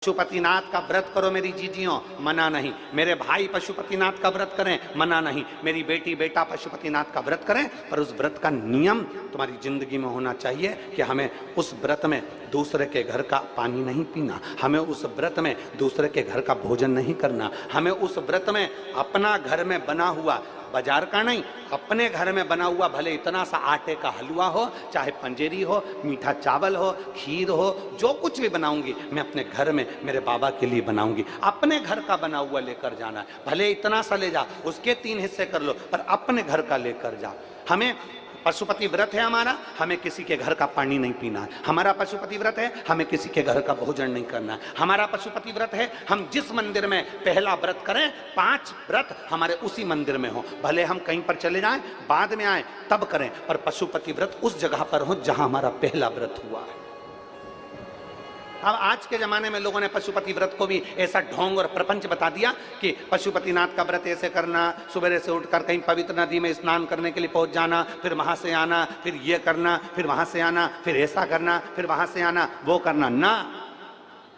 पशुपतिनाथ का व्रत करो मेरी जीजियों, मना नहीं। मेरे भाई पशुपतिनाथ का व्रत करें, मना नहीं। मेरी बेटी बेटा पशुपतिनाथ का व्रत करें, पर उस व्रत का नियम तुम्हारी जिंदगी में होना चाहिए कि हमें उस व्रत में दूसरे के घर का पानी नहीं पीना, हमें उस व्रत में दूसरे के घर का भोजन नहीं करना, हमें उस व्रत में अपना घर में बना हुआ, बाजार का नहीं, अपने घर में बना हुआ, भले इतना सा आटे का हलवा हो, चाहे पंजेरी हो, मीठा चावल हो, खीर हो, जो कुछ भी बनाऊंगी मैं अपने घर में मेरे बाबा के लिए बनाऊंगी। अपने घर का बना हुआ लेकर जाना है, भले इतना सा ले जा, उसके 3 हिस्से कर लो, पर अपने घर का लेकर जा। हमें पशुपति व्रत है हमारा, हमें किसी के घर का पानी नहीं पीना है। हमारा पशुपति व्रत है, हमें किसी के घर का भोजन नहीं करना है। हमारा पशुपति व्रत है, हम जिस मंदिर में पहला व्रत करें, 5 व्रत हमारे उसी मंदिर में हो, भले हम कहीं पर चले जाएं, बाद में आए तब करें, पर पशुपति व्रत उस जगह पर हो जहां हमारा पहला व्रत हुआ है। अब आज के जमाने में लोगों ने पशुपति व्रत को भी ऐसा ढोंग और प्रपंच बता दिया कि पशुपतिनाथ का व्रत ऐसे करना, सुबह से उठकर कहीं पवित्र नदी में स्नान करने के लिए पहुंच जाना, फिर वहां से आना, फिर ये करना, फिर वहां से आना, फिर ऐसा करना, फिर वहां से आना, वो करना ना।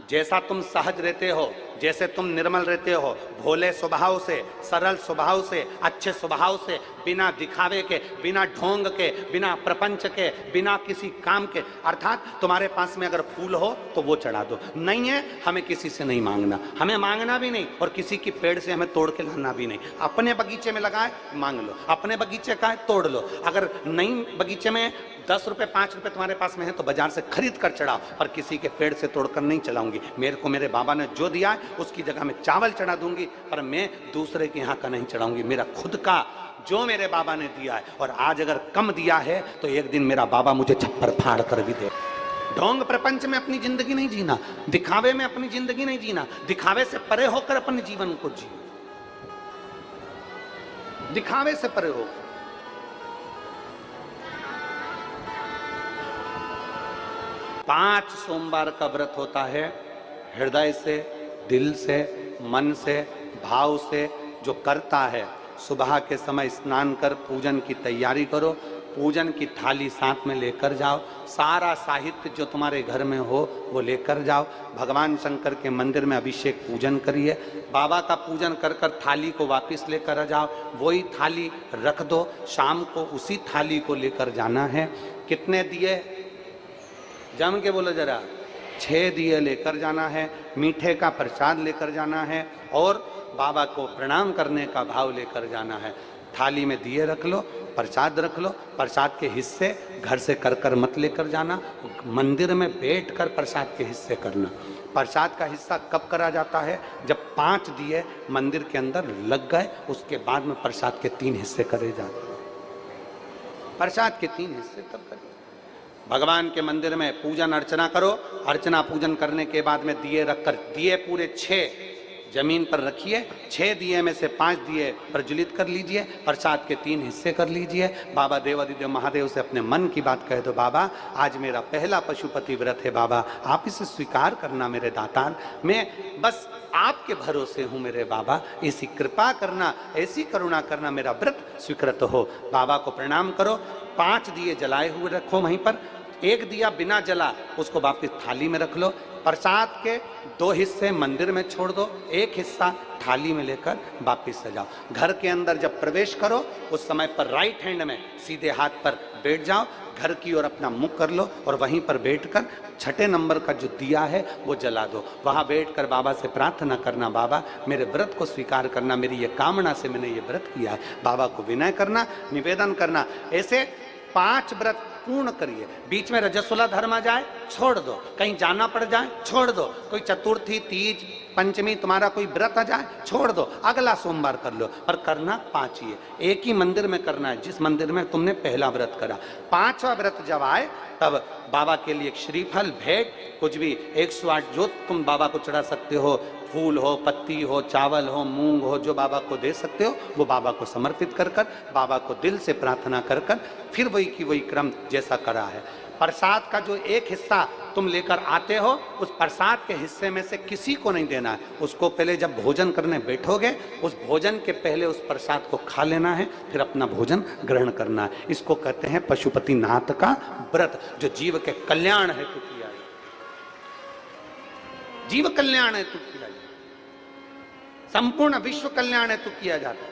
जैसा तुम सहज रहते हो, जैसे तुम निर्मल रहते हो, भोले स्वभाव से, सरल स्वभाव से, अच्छे स्वभाव से, बिना दिखावे के, बिना ढोंग के, बिना प्रपंच के, बिना किसी काम के, अर्थात तुम्हारे पास में अगर फूल हो तो वो चढ़ा दो, नहीं है हमें किसी से नहीं मांगना, हमें मांगना भी नहीं, और किसी की पेड़ से हमें तोड़ के लाना भी नहीं। अपने बगीचे में लगाए मांग लो, अपने बगीचे का है तोड़ लो, अगर नहीं बगीचे में 10 रुपए 5 रुपए तुम्हारे पास में है तो बाजार से खरीद कर चढ़ाओ, पर किसी के पेड़ से तोड़कर नहीं चलाऊंगी। मेरे को मेरे बाबा ने जो दिया है उसकी जगह में चावल चढ़ा दूंगी, पर मैं दूसरे के यहाँ का नहीं चढ़ाऊंगी। मेरा खुद का जो मेरे बाबा ने दिया है, और आज अगर कम दिया है तो एक दिन मेरा बाबा मुझे छप्पर फाड़ कर भी दे। ढोंग प्रपंच में अपनी जिंदगी नहीं जीना, दिखावे में अपनी जिंदगी नहीं जीना, दिखावे से परे होकर अपने जीवन को जी, दिखावे से परे हो। पांच सोमवार का व्रत होता है, हृदय से, दिल से, मन से, भाव से जो करता है, सुबह के समय स्नान कर पूजन की तैयारी करो, पूजन की थाली साथ में लेकर जाओ, सारा साहित्य जो तुम्हारे घर में हो वो लेकर जाओ, भगवान शंकर के मंदिर में अभिषेक पूजन करिए, बाबा का पूजन कर कर थाली को वापस लेकर आ जाओ, वही थाली रख दो, शाम को उसी थाली को लेकर जाना है। कितने दिए जम के बोलो जरा, 6 दिए लेकर जाना है, मीठे का प्रसाद लेकर जाना है, और बाबा को प्रणाम करने का भाव लेकर जाना है। थाली में दिए रख लो, प्रसाद रख लो, प्रसाद के हिस्से घर से कर कर मत लेकर जाना, मंदिर में बैठकर प्रसाद के हिस्से करना। प्रसाद का हिस्सा कब करा जाता है? जब 5 दिए मंदिर के अंदर लग गए, उसके बाद में प्रसाद के 3 हिस्से करे जाते हैं। प्रसाद के 3 हिस्से तब करें। भगवान के मंदिर में पूजन अर्चना करो, अर्चना पूजन करने के बाद में दिए रखकर, दिए पूरे 6 जमीन पर रखिए, 6 दिए में से 5 दिए प्रज्वलित कर लीजिए, प्रसाद के 3 हिस्से कर लीजिए। बाबा देवादिदेव महादेव से अपने मन की बात कह दो, बाबा आज मेरा पहला पशुपति व्रत है, बाबा आप इसे स्वीकार करना मेरे दातार, मैं बस आपके भरोसे हूँ मेरे बाबा, ऐसी कृपा करना, ऐसी करुणा करना, मेरा व्रत स्वीकृत हो। बाबा को प्रणाम करो, 5 दिए जलाए हुए रखो वहीं पर, 1 दिया बिना जला उसको वापिस थाली में रख लो, प्रसाद के 2 हिस्से मंदिर में छोड़ दो, 1 हिस्सा थाली में लेकर वापिस से जाओ। घर के अंदर जब प्रवेश करो उस समय पर राइट हैंड में सीधे हाथ पर बैठ जाओ, घर की ओर अपना मुख कर लो, और वहीं पर बैठकर 6ठे नंबर का जो दिया है वो जला दो। वहाँ बैठकर बाबा से प्रार्थना करना, बाबा मेरे व्रत को स्वीकार करना, मेरी ये कामना से मैंने ये व्रत किया है, बाबा को विनय करना, निवेदन करना। ऐसे 5 व्रत पूर्ण करिए। बीच में रजस्वला धर्म आ जाए छोड़ दो, कहीं जाना पड़ जाए छोड़ दो, कोई चतुर्थी तीज पंचमी तुम्हारा कोई व्रत आ जाए छोड़ दो, अगला सोमवार कर लो, पर करना 5 ही है, एक ही मंदिर में करना है जिस मंदिर में तुमने पहला व्रत करा। 5वां व्रत जब आए तब बाबा के लिए श्रीफल भेंट कुछ भी 108 जो तुम बाबा को चढ़ा सकते हो, फूल हो, पत्ती हो, चावल हो, मूंग हो, जो बाबा को दे सकते हो वो बाबा को समर्पित कर कर, बाबा को दिल से प्रार्थना कर कर, फिर वही की वही क्रम जैसा करा है। प्रसाद का जो 1 हिस्सा तुम लेकर आते हो, उस प्रसाद के हिस्से में से किसी को नहीं देना है, उसको पहले जब भोजन करने बैठोगे उस भोजन के पहले उस प्रसाद को खा लेना है, फिर अपना भोजन ग्रहण करना है। इसको कहते हैं पशुपतिनाथ का व्रत, जो जीव के कल्याण हेतु किया है। जीव कल्याण हेतु किया जाता है, संपूर्ण विश्व कल्याण हेतु किया जाता है,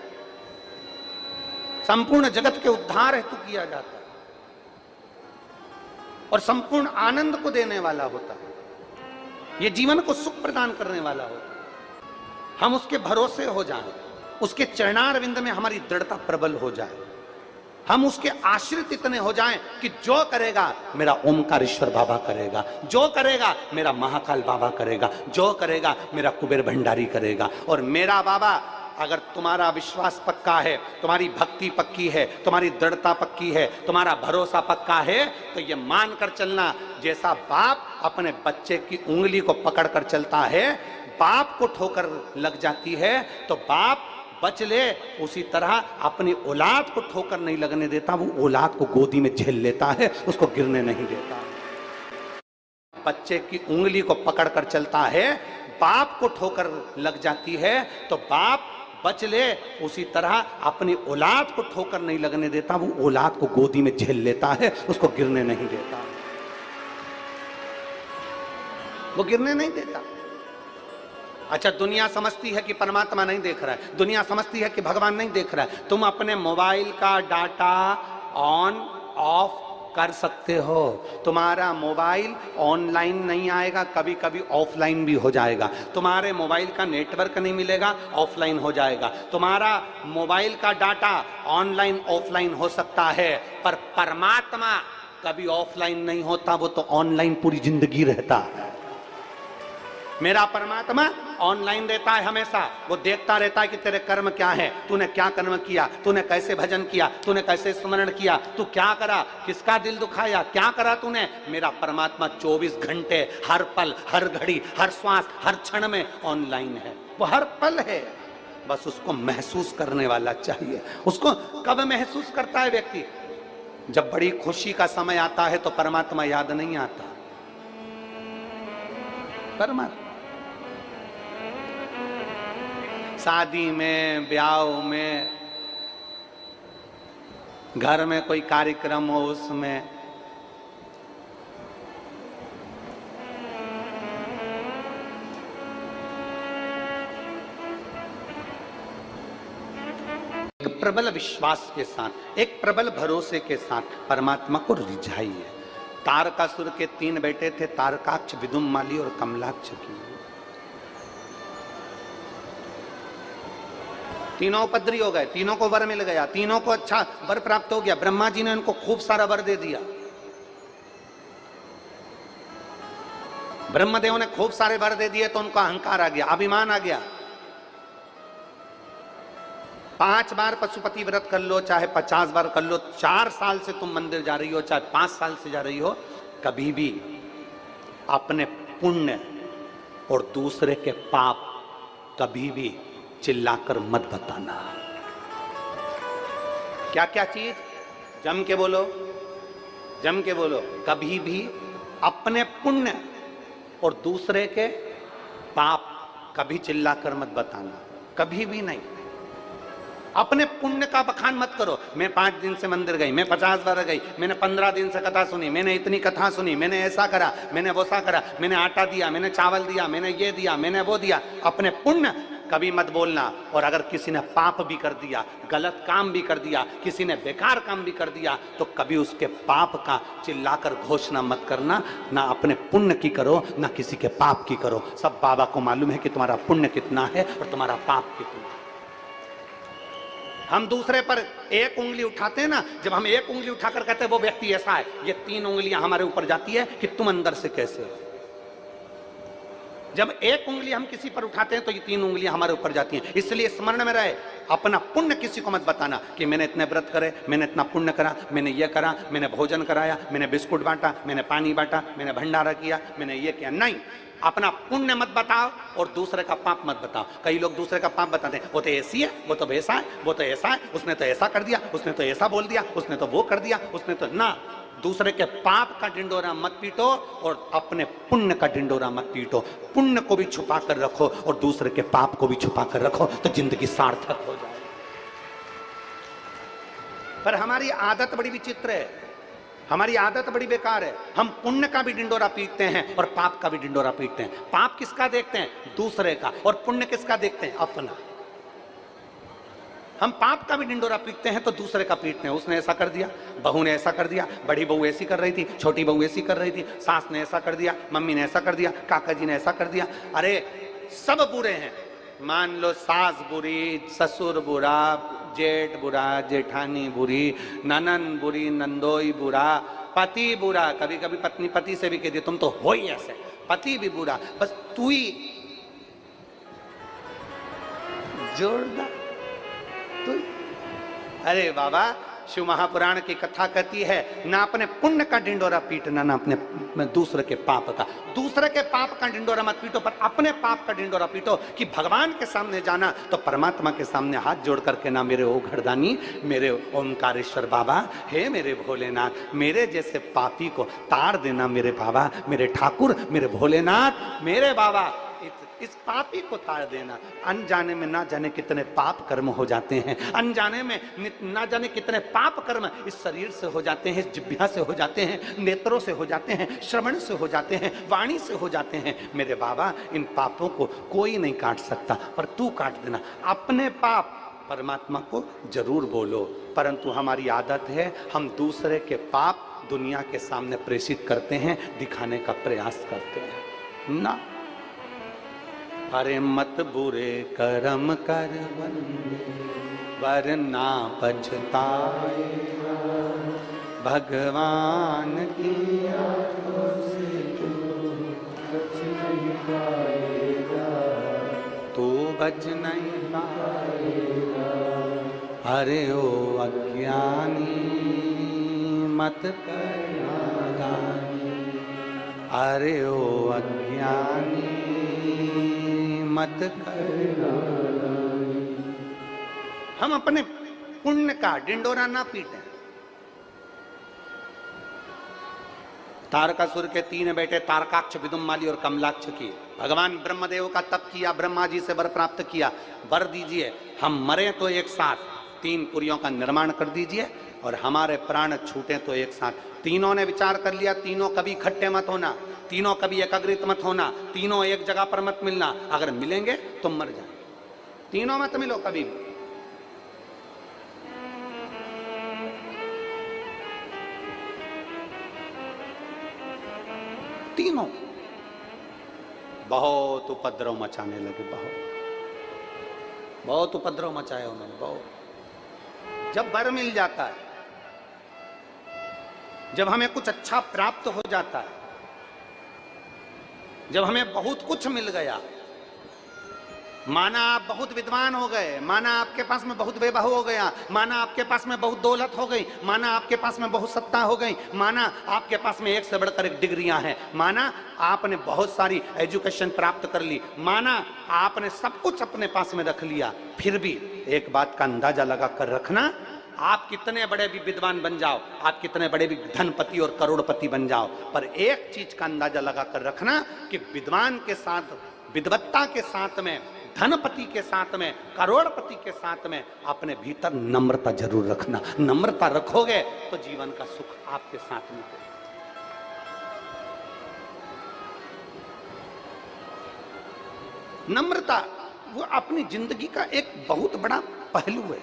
संपूर्ण जगत के उद्धार हेतु किया जाता है और संपूर्ण आनंद को देने वाला होता है। यह जीवन को सुख प्रदान करने वाला होता है। हम उसके भरोसे हो जाएं, उसके चरणारविंद में हमारी दृढ़ता प्रबल हो जाए, हम उसके आश्रित इतने हो जाएं कि जो करेगा मेरा ओमकारेश्वर बाबा करेगा, जो करेगा मेरा महाकाल बाबा करेगा, जो करेगा मेरा कुबेर भंडारी करेगा। और मेरा बाबा, अगर तुम्हारा विश्वास पक्का है, तुम्हारी भक्ति पक्की है, तुम्हारी दृढ़ता पक्की है, तुम्हारा भरोसा पक्का है, तो ये मानकर चलना, जैसा बाप अपने बच्चे की उंगली को पकड़कर चलता है, बाप को ठोकर लग जाती है तो बाप बच ले, उसी तरह अपनी औलाद को ठोकर नहीं लगने देता, वो औलाद को गोदी में झेल लेता है, उसको गिरने नहीं देता। बच्चे की उंगली को पकड़कर चलता है, बाप को ठोकर लग जाती है तो बाप बच ले, उसी तरह अपनी औलाद को ठोकर नहीं लगने देता, वो औलाद को गोदी में झेल लेता है, उसको गिरने नहीं देता, वो गिरने नहीं देता। अच्छा, दुनिया समझती है कि परमात्मा नहीं देख रहा है, दुनिया समझती है कि भगवान नहीं देख रहा है। तुम अपने मोबाइल का डाटा ऑन ऑफ कर सकते हो, तुम्हारा मोबाइल ऑनलाइन नहीं आएगा, कभी कभी ऑफलाइन भी हो जाएगा। तुम्हारे मोबाइल का नेटवर्क नहीं मिलेगा, ऑफलाइन हो जाएगा। तुम्हारा मोबाइल का डाटा ऑनलाइन ऑफलाइन हो सकता है, पर परमात्मा कभी ऑफलाइन नहीं होता, वो तो ऑनलाइन पूरी जिंदगी रहता है। मेरा परमात्मा ऑनलाइन रहता है हमेशा, वो देखता रहता है कि तेरे कर्म क्या है, तूने क्या कर्म किया, तूने कैसे भजन किया, तूने कैसे स्मरण किया, तू क्या करा, किसका दिल दुखाया, क्या करा तूने। मेरा परमात्मा 24 घंटे, हर पल, हर घड़ी, हर श्वास, हर क्षण में ऑनलाइन है, वो हर पल है। बस उसको महसूस करने वाला चाहिए। उसको कब महसूस करता है व्यक्ति? जब बड़ी खुशी का समय आता है तो परमात्मा याद नहीं आता। परमात्मा शादी में, ब्याह में, घर में कोई कार्यक्रम हो, उसमें एक प्रबल विश्वास के साथ, एक प्रबल भरोसे के साथ परमात्मा को रिझाइए। तारकासुर के 3 बेटे थे, तारकाक्ष, विदुमाली और कमलाक्ष की। तीनों उपद्री हो गए, तीनों को वर मिल गया, तीनों को अच्छा वर प्राप्त हो गया। ब्रह्मा जी ने उनको खूब सारा वर दे दिया, ब्रह्मदेव ने खूब सारे वर दे दिए तो उनको अहंकार आ गया, अभिमान आ गया। 5 बार पशुपति व्रत कर लो, चाहे 50 बार कर लो, 4 साल से तुम मंदिर जा रही हो, चाहे 5 साल से जा रही हो, कभी भी अपने पुण्य और दूसरे के पाप कभी भी चिल्लाकर मत बताना। क्या क्या चीज? जम के बोलो, जम के बोलो। कभी भी अपने पुण्य और दूसरे के पाप कभी चिल्लाकर मत बताना, कभी भी नहीं। अपने पुण्य का बखान मत करो। मैं 5 दिन से मंदिर गई, मैं 50 बार गई, मैंने 15 दिन से कथा सुनी, मैंने इतनी कथा सुनी, मैंने ऐसा करा, मैंने वैसा करा, मैंने आटा दिया, मैंने चावल दिया, मैंने ये दिया, मैंने वो दिया। अपने पुण्य कभी मत बोलना। और अगर किसी ने पाप भी कर दिया, गलत काम भी कर दिया, किसी ने बेकार काम भी कर दिया, तो कभी उसके पाप का चिल्लाकर घोषणा मत करना। ना अपने पुण्य की करो, ना किसी के पाप की करो। सब बाबा को मालूम है कि तुम्हारा पुण्य कितना है और तुम्हारा पाप कितना है। हम दूसरे पर एक उंगली उठाते हैं ना, जब हम एक उंगली उठाकर कहते हैं वो व्यक्ति ऐसा है, ये 3 उंगलियां हमारे ऊपर जाती है कि तुम अंदर से कैसे हो। जब एक उंगली हम किसी पर उठाते हैं तो ये 3 उंगलियां हमारे ऊपर जाती हैं। इसलिए स्मरण में रहे, अपना पुण्य किसी को मत बताना कि मैंने इतने व्रत करे, मैंने इतना पुण्य करा, मैंने ये करा, मैंने भोजन कराया, मैंने बिस्कुट बांटा, मैंने पानी बांटा, मैंने भंडारा किया, मैंने ये किया। नहीं, अपना पुण्य मत बताओ और दूसरे का पाप मत बताओ। कई लोग दूसरे का पाप बताते हैं, वो तो ऐसी है, वो तो वैसा है, वो तो ऐसा है, उसने तो ऐसा कर दिया, उसने तो ऐसा बोल दिया, उसने तो वो कर दिया, उसने तो ना। दूसरे के पाप का डिंडोरा मत पीटो और अपने पुण्य का डिंडोरा मत पीटो। पुण्य को भी छुपा कर रखो और दूसरे के पाप को भी छुपा कर रखो, तो जिंदगी सार्थक हो जाए। पर हमारी आदत बड़ी विचित्र है। हमारी आदत बड़ी बेकार है, हम पुण्य का भी डिंडोरा पीटते हैं और पाप का भी डिंडोरा पीटते हैं। पाप किसका देखते हैं? दूसरे का। और पुण्य किसका देखते हैं? अपना। हम पाप का भी डिंडोरा पीटते हैं तो दूसरे का पीटते हैं। उसने ऐसा कर दिया, बहू ने ऐसा कर दिया, बड़ी बहू ऐसी कर रही थी, छोटी बहू ऐसी कर रही थी, सास ने ऐसा कर दिया, मम्मी ने ऐसा कर दिया, काका जी ने ऐसा कर दिया। अरे सब बुरे हैं। मान लो सास बुरी, ससुर बुरा, जेठ बुरा, जेठानी बुरी, ननन बुरी, नंदोई बुरा, पति बुरा। कभी कभी पत्नी पति से भी कहती तुम तो हो ही ऐसे, पति भी बुरा, बस तू ही जोरदार। तो अरे बाबा, शिव महापुराण की कथा कहती है ना अपने पुण्य का डिंडोरा पीटना, ना अपने दूसरे के पाप का। दूसरे के पाप का डिंडोरा मत पीटो, पर अपने पाप का डिंडोरा पीटो। कि भगवान के सामने जाना तो परमात्मा के सामने हाथ जोड़ करके ना, मेरे ओ घरदानी, मेरे ओंकारेश्वर बाबा, हे मेरे भोलेनाथ, मेरे जैसे पापी को ताड़ देना मेरे बाबा, मेरे ठाकुर, मेरे भोलेनाथ, मेरे बाबा, इस पापी को ताड़ देना। अनजाने में ना जाने कितने पाप कर्म हो जाते हैं, अनजाने में ना जाने कितने पाप कर्म इस शरीर से हो जाते हैं, जिह्वा से हो जाते हैं, नेत्रों से हो जाते हैं, श्रवण से हो जाते हैं, वाणी से हो जाते हैं। मेरे बाबा, इन पापों को कोई नहीं काट सकता, पर तू काट देना। अपने पाप परमात्मा को जरूर बोलो, परंतु हमारी आदत है हम दूसरे के पाप दुनिया के सामने प्रेषित करते हैं, दिखाने का प्रयास करते हैं ना। अरे मत बुरे कर्म कर बंदे, वरना पछताए, भगवान की आंखों से तू बच नहीं पाएगा, तू बच नहीं पाएगा। अरे ओ अज्ञानी मत कर नादानी, अरे ओ अज्ञानी मत करना। हम अपने पुण्य का डिंडोरा ना पीटें। तारकासुर के 3 बेटे तारकाक्ष, विदुम्माली और कमलाक्ष की भगवान ब्रह्मदेव का तप किया, ब्रह्मा जी से वर प्राप्त किया, वर दीजिए हम मरे तो एक साथ 3 पुरियों का निर्माण कर दीजिए और हमारे प्राण छूटे तो एक साथ। तीनों ने विचार कर लिया, तीनों कभी इकट्ठे मत होना, तीनों कभी एकाग्रित मत होना, तीनों एक जगह पर मत मिलना, अगर मिलेंगे तो मर जाए। तीनों मत मिलो कभी भी। तीनों बहुत उपद्रव मचाने लगे, बहुत उपद्रव मचाया उन्होंने, बहुत। जब वर मिल जाता है, जब हमें कुछ अच्छा प्राप्त हो जाता है, जब हमें बहुत कुछ मिल गया, माना आप बहुत विद्वान हो गए, माना आपके पास में बहुत वैभव हो गया, माना आपके पास में बहुत दौलत हो गई, माना आपके पास में बहुत सत्ता हो गई, माना आपके पास में एक से बढ़कर एक डिग्रियां हैं, माना आपने बहुत सारी एजुकेशन प्राप्त कर ली, माना आपने सब कुछ अपने पास में रख लिया, फिर भी एक बात का अंदाजा लगा कर रखना, आप कितने बड़े भी विद्वान बन जाओ, आप कितने बड़े भी धनपति और करोड़पति बन जाओ, पर एक चीज का अंदाजा लगा कर रखना कि विद्वान के साथ, विद्वत्ता के साथ में, धनपति के साथ में, करोड़पति के साथ में अपने भीतर नम्रता जरूर रखना। नम्रता रखोगे तो जीवन का सुख आपके साथ में होगा। नम्रता वो अपनी जिंदगी का एक बहुत बड़ा पहलू है।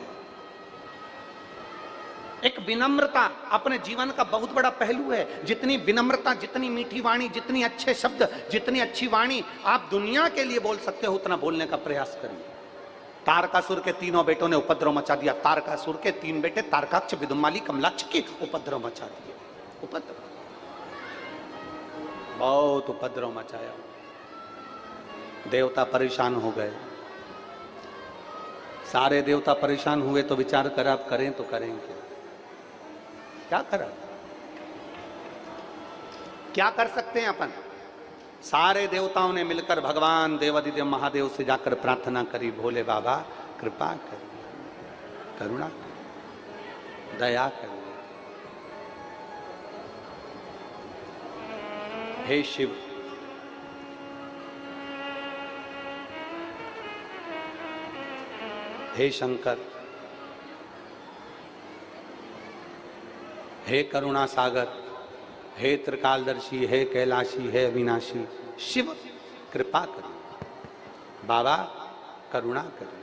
एक विनम्रता अपने जीवन का बहुत बड़ा पहलू है। जितनी विनम्रता, जितनी मीठी वाणी, जितनी अच्छे शब्द, जितनी अच्छी वाणी आप दुनिया के लिए बोल सकते हो, उतना बोलने का प्रयास करिए। तारकासुर के 3 बेटों ने उपद्रव मचा दिया। तारकासुर के 3 बेटे तारकाक्ष, विदुम्माली, कमलाक्ष की उपद्रव मचा दिए। उपद्रव, बहुत उपद्रव मचाया। देवता परेशान हो गए। सारे देवता परेशान हुए तो विचार कर आप करें तो करेंगे क्या करा, क्या कर सकते हैं अपन। सारे देवताओं ने मिलकर भगवान देवादिदेव महादेव से जाकर प्रार्थना करी, भोले बाबा कृपा करिए, करुणा, दया करिए। हे शिव, हे शंकर, हे करुणा सागर, हे त्रिकालदर्शी, हे कैलाशी, हे अविनाशी, शिव कृपा करें। बाबा करुणा करें।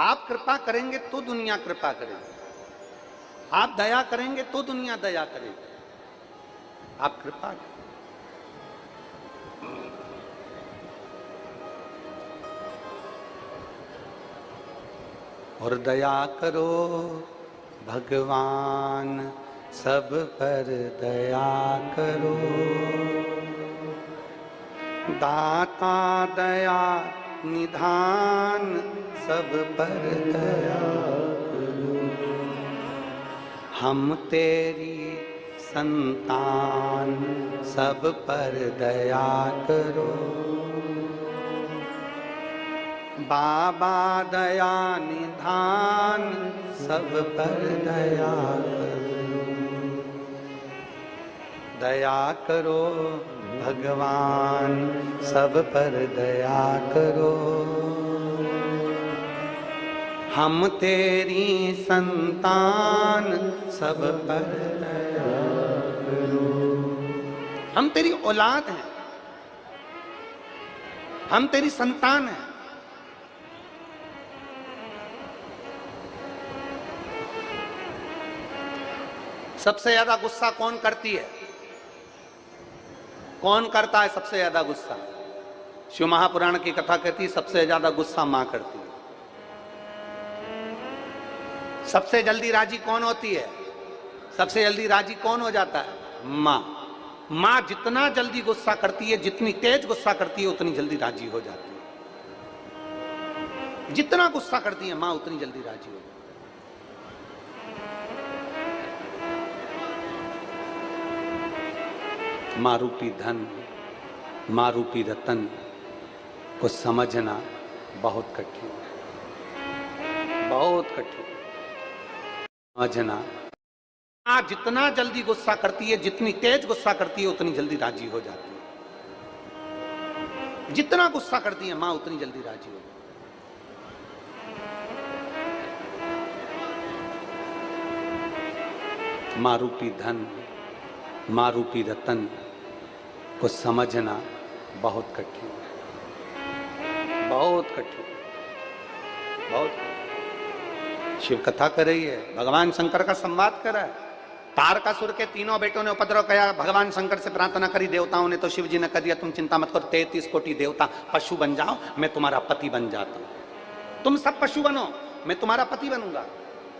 आप कृपा करेंगे तो दुनिया कृपा करेगी, आप दया करेंगे तो दुनिया दया करेगी। आप कृपा करें। और दया करो भगवान, सब पर दया करो। दाता दया निधान, सब पर दया करो। हम तेरी संतान, सब पर दया करो। बाबा दया निधान, सब पर दया करो। दया करो भगवान, सब पर दया करो। हम तेरी संतान, सब पर दया करो। हम तेरी औलाद हैं, हम तेरी संतान हैं। सबसे ज्यादा गुस्सा कौन करती है? कौन करता है सबसे ज्यादा गुस्सा? शिव महापुराण की कथा कहती है सबसे ज्यादा गुस्सा मां करती है। सबसे जल्दी राजी कौन होती है? सबसे जल्दी राजी कौन हो जाता है? मां। मां जितना जल्दी गुस्सा करती है, जितनी तेज गुस्सा करती है, उतनी जल्दी राजी हो जाती है। जितना गुस्सा करती है मां, उतनी जल्दी राजी हो जाती है। मां रूपी धन, मां रूपी रतन को समझना बहुत कठिन, बहुत कठिन समझना। मां जितना जल्दी गुस्सा करती है, जितनी तेज गुस्सा करती है, उतनी जल्दी राजी हो जाती है। जितना गुस्सा करती है मां, उतनी जल्दी राजी हो जाती है। मां रूपी धन, मां रूपी रतन को समझना बहुत कठिन, बहुत कठिन, बहुत। शिव कथा कर रही है, भगवान शंकर का संवाद कर रहा है। तारकासुर के तीनों बेटों ने उपद्रव किया, भगवान शंकर से प्रार्थना करी देवताओं ने, तो शिव जी ने कह दिया तुम चिंता मत करो, 33 कोटि देवता पशु बन जाओ, मैं तुम्हारा पति बन जाता हूं। तुम सब पशु बनो, मैं तुम्हारा पति बनूंगा।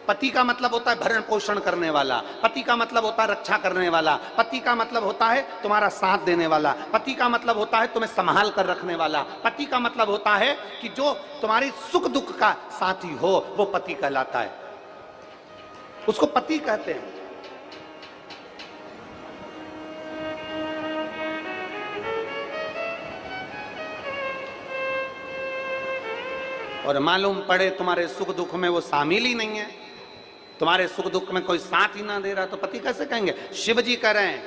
पति का मतलब होता है भरण पोषण करने वाला, पति का मतलब होता है रक्षा करने वाला, पति का मतलब होता है तुम्हारा साथ देने वाला, पति का मतलब होता है तुम्हें संभाल कर रखने वाला, पति का मतलब होता है कि जो तुम्हारी सुख दुख का साथी हो, वो पति कहलाता है। उसको पति कहते हैं। और मालूम पड़े तुम्हारे सुख दुख में वो शामिल ही नहीं है, तुम्हारे सुख दुख में कोई साथ ही ना दे रहा, तो पति कैसे कहेंगे? शिव जी कह रहे हैं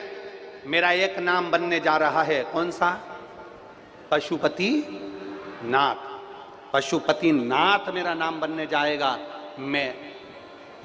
मेरा एक नाम बनने जा रहा है, कौन सा? पशुपति नाथ। पशुपति नाथ मेरा नाम बनने जाएगा।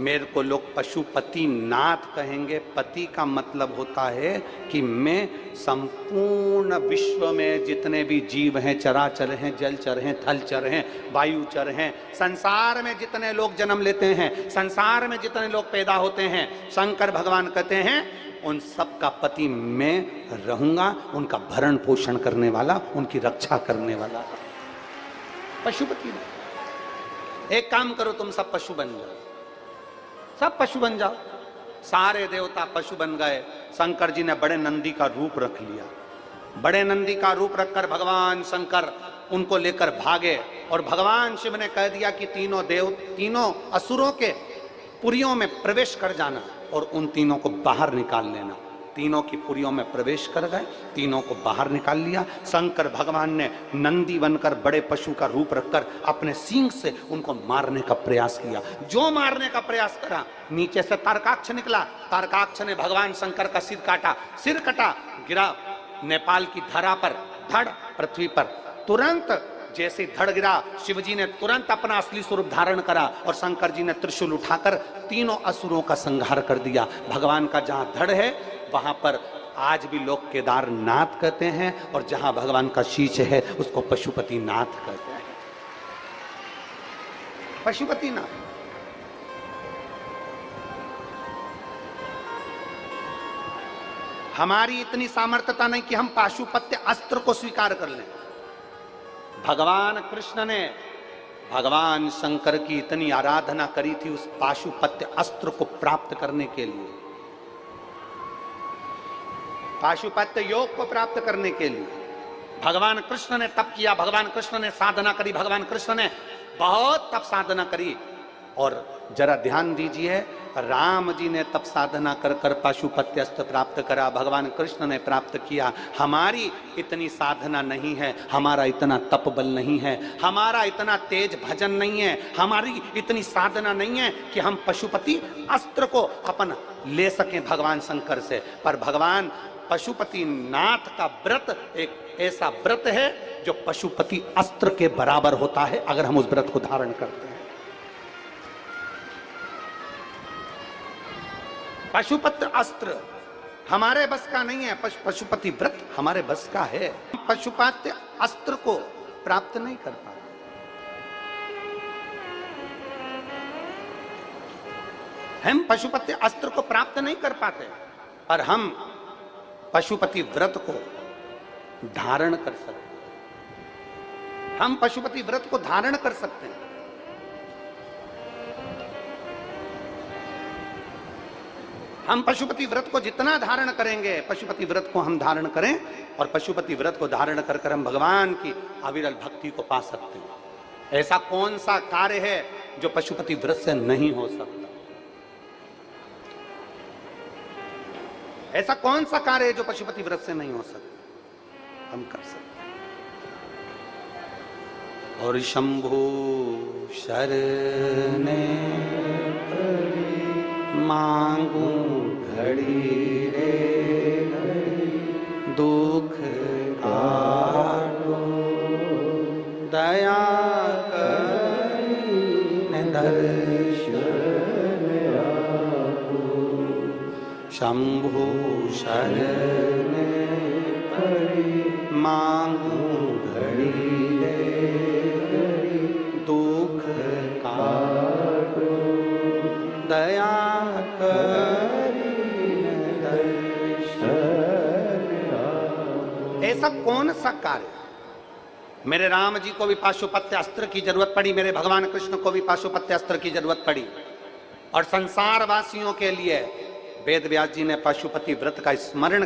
मेरे को लोग पशुपति नाथ कहेंगे। पति का मतलब होता है कि मैं संपूर्ण विश्व में जितने भी जीव हैं, चराचर हैं, जलचर हैं, थलचर हैं, वायुचर हैं, संसार में जितने लोग जन्म लेते हैं, संसार में जितने लोग पैदा होते हैं, शंकर भगवान कहते हैं उन सब का पति मैं रहूंगा, उनका भरण पोषण करने वाला, उनकी रक्षा करने वाला। पशुपति। एक काम करो, तुम सब पशु बन जाओ, सब पशु बन जाओ। सारे देवता पशु बन गए। शंकर जी ने बड़े नंदी का रूप रख लिया। बड़े नंदी का रूप रखकर भगवान शंकर उनको लेकर भागे, और भगवान शिव ने कह दिया कि तीनों असुरों के पुरियों में प्रवेश कर जाना और उन तीनों को बाहर निकाल लेना। तीनों की पुरियों में प्रवेश कर गए, तीनों को बाहर निकाल लिया। शंकर भगवान ने नंदी बनकर बड़े पशु का रूप रखकर अपने सींग से उनको मारने का प्रयास किया। जो मारने का प्रयास करा, नीचे से तारकाक्ष निकला। तारकाक्ष ने भगवान शंकर का सिर काटा। सिर कटा, गिरा नेपाल की धरा पर, धड़ पृथ्वी पर। तुरंत जैसे धड़ गिरा, शिवजी ने तुरंत अपना असली स्वरूप धारण करा और शंकर जी ने त्रिशूल उठाकर तीनों असुरों का संहार कर दिया। भगवान का जहां धड़ है वहां पर आज भी लोग केदारनाथ कहते हैं, और जहां भगवान का शीश है उसको पशुपतिनाथ कहते हैं। पशुपतिनाथ। हमारी इतनी सामर्थ्यता नहीं कि हम पाशुपत्य अस्त्र को स्वीकार कर लें। भगवान कृष्ण ने भगवान शंकर की इतनी आराधना करी थी उस पाशुपत्य अस्त्र को प्राप्त करने के लिए, पाशुपत्य योग को प्राप्त करने के लिए। भगवान कृष्ण ने तप किया, भगवान कृष्ण ने साधना करी, भगवान कृष्ण ने बहुत तप साधना करी। और जरा ध्यान दीजिए, राम जी ने तप साधना कर कर पाशुपत्य अस्त्र प्राप्त करा, भगवान कृष्ण ने प्राप्त किया। हमारी इतनी साधना नहीं है, हमारा इतना तप बल नहीं है, हमारा इतना तेज भजन नहीं है, हमारी इतनी साधना नहीं है कि हम पशुपति अस्त्र को अपन ले सकें भगवान शंकर से। पर भगवान पशुपतिनाथ का व्रत एक ऐसा व्रत है जो पशुपति अस्त्र के बराबर होता है अगर हम उस व्रत को धारण करते हैं। पशुपति अस्त्र हमारे बस का नहीं है, पशुपति व्रत हमारे बस का है। पशुपति अस्त्र को प्राप्त नहीं कर पाते। हम पशुपति अस्त्र को प्राप्त नहीं कर पाते, पर हम पशुपति व्रत को धारण कर सकते हैं। हम पशुपति व्रत को धारण कर सकते हैं। हम पशुपति व्रत को जितना धारण करेंगे, पशुपति व्रत को हम धारण करें और पशुपति व्रत को धारण कर कर हम भगवान की अविरल भक्ति को पा सकते हैं। ऐसा कौन सा कार्य है जो पशुपति व्रत से नहीं हो सकता? ऐसा कौन सा कार्य है जो पशुपति व्रत से नहीं हो सकता? हम कर सकते हैं। और शंभु शरणे मांगू घड़ी रे दुख काटो दया करीने दर्शन आपो। शंभु शरणे मांगू घड़ी रे दुख काटो दया ऐसा कौन सा कार्य? मेरे राम जी को भी पाशुपत्य अस्त्र की जरूरत पड़ी, मेरे भगवान कृष्ण को भी पाशुपत्य अस्त्र की जरूरत पड़ी, और संसार वासियों के लिए वेद व्यास जी ने पाशुपति व्रत का स्मरण